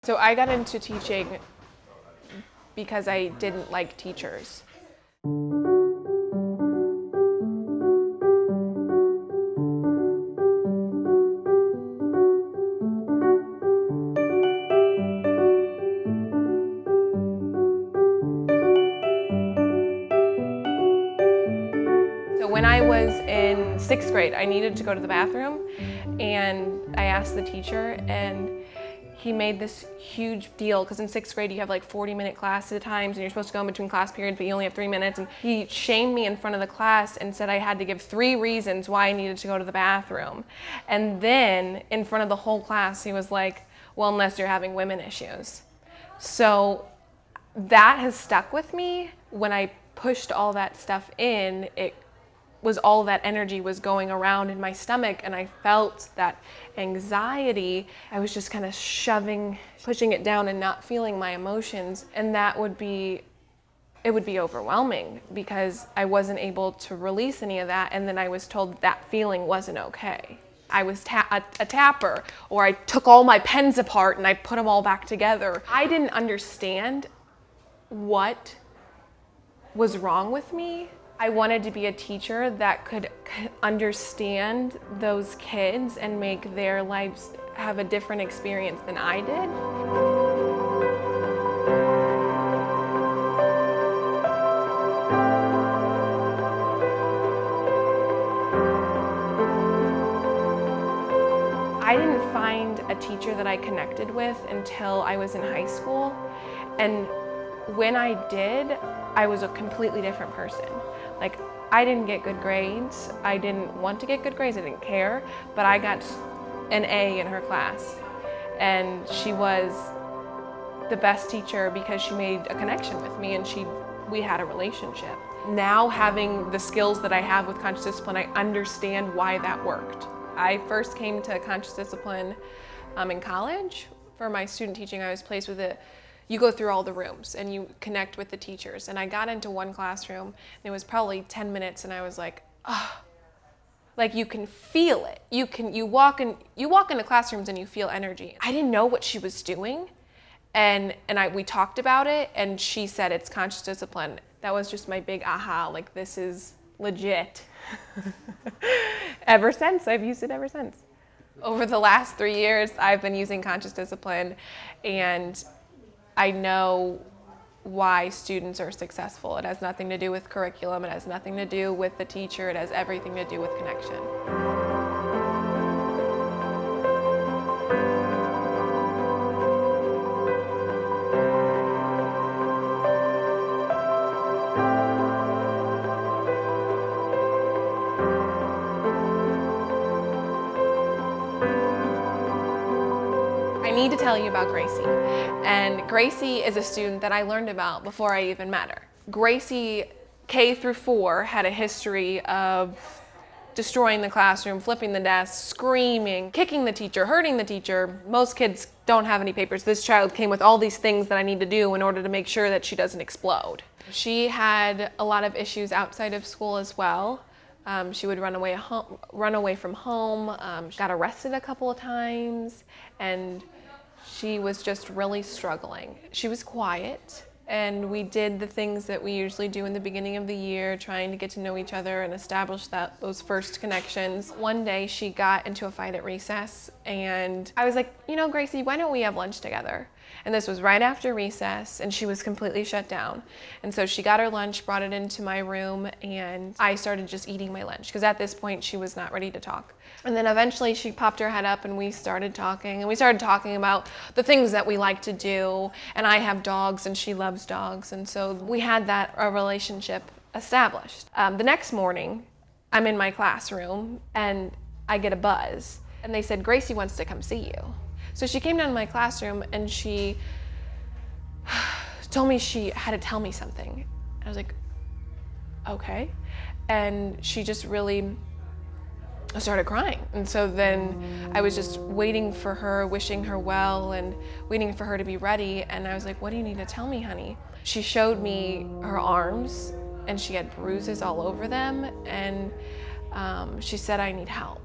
So I got into teaching because I didn't like teachers. So when I was in 6th grade, I needed to go to the bathroom, and I asked the teacher, and he made this huge deal, because in 6th grade you have like 40-minute class at times, and you're supposed to go in between class periods, but you only have 3 minutes. And he shamed me in front of the class and said I had to give 3 reasons why I needed to go to the bathroom. And then in front of the whole class, he was like, well, unless you're having women issues. So that has stuck with me. When I pushed all that stuff in, it was all that energy was going around in my stomach, and I felt that anxiety. I was just kind of pushing it down and not feeling my emotions, and it would be overwhelming because I wasn't able to release any of that, and then I was told that feeling wasn't okay. I was a tapper, or I took all my pens apart and I put them all back together. I didn't understand what was wrong with me. I wanted to be a teacher that could understand those kids and make their lives have a different experience than I did. I didn't find a teacher that I connected with until I was in high school, and when I did, I was a completely different person. Like, I didn't get good grades. I didn't want to get good grades. I didn't care, but I got an A in her class, and she was the best teacher because she made a connection with me, and we had a relationship. Now, having the skills that I have with conscious discipline, I understand why that worked. I first came to conscious discipline in college. For my student teaching, I was placed with it. You go through all the rooms and you connect with the teachers. And I got into one classroom, and it was probably 10 minutes, and I was like, oh, like you can feel it. You walk into classrooms and you feel energy. I didn't know what she was doing, and we talked about it, and she said it's conscious discipline. That was just my big aha, like this is legit. Ever since, I've used it ever since. Over the last 3 years, I've been using conscious discipline, and I know why students are successful. It has nothing to do with curriculum. It has nothing to do with the teacher. It has everything to do with connection. I need to tell you about Gracie. And Gracie is a student that I learned about before I even met her. Gracie, K through 4, had a history of destroying the classroom, flipping the desk, screaming, kicking the teacher, hurting the teacher. Most kids don't have any papers. This child came with all these things that I need to do in order to make sure that she doesn't explode. She had a lot of issues outside of school as well. She would run away from home. She got arrested a couple of times, and she was just really struggling. She was quiet, and we did the things that we usually do in the beginning of the year, trying to get to know each other and establish those first connections. One day she got into a fight at recess, and I was like, you know, Gracie, why don't we have lunch together? And this was right after recess, and she was completely shut down. And so she got her lunch, brought it into my room, and I started just eating my lunch, because at this point she was not ready to talk. And then eventually she popped her head up, and we started talking, about the things that we like to do. And I have dogs, and she loves dogs, and so we had a relationship established. The next morning, I'm in my classroom, and I get a buzz, and they said, Gracie wants to come see you. So she came down to my classroom, and she told me she had to tell me something. I was like, okay. And she just really started crying. And so then I was just waiting for her, wishing her well, and waiting for her to be ready. And I was like, what do you need to tell me, honey? She showed me her arms, and she had bruises all over them. And she said, I need help.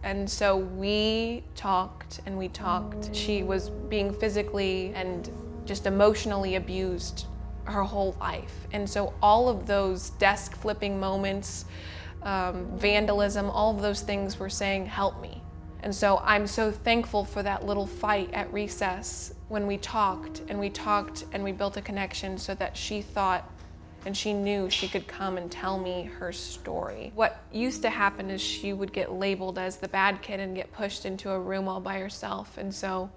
And so we talked and we talked. She was being physically and just emotionally abused her whole life. And so all of those desk flipping moments, vandalism, all of those things were saying, help me. And so I'm so thankful for that little fight at recess when we talked and we talked and we built a connection so that she thought and she knew she could come and tell me her story. What used to happen is she would get labeled as the bad kid and get pushed into a room all by herself. And so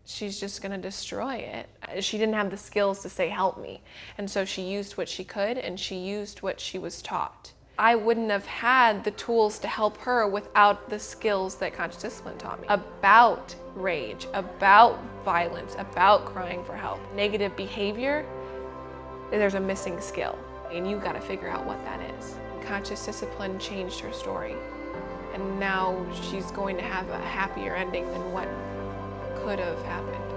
she's just gonna destroy it. She didn't have the skills to say, help me. And so she used what she could and she used what she was taught. I wouldn't have had the tools to help her without the skills that conscious discipline taught me about rage, about violence, about crying for help. Negative behavior, there's a missing skill, and you gotta figure out what that is. Conscious discipline changed her story, and now she's going to have a happier ending than what could have happened.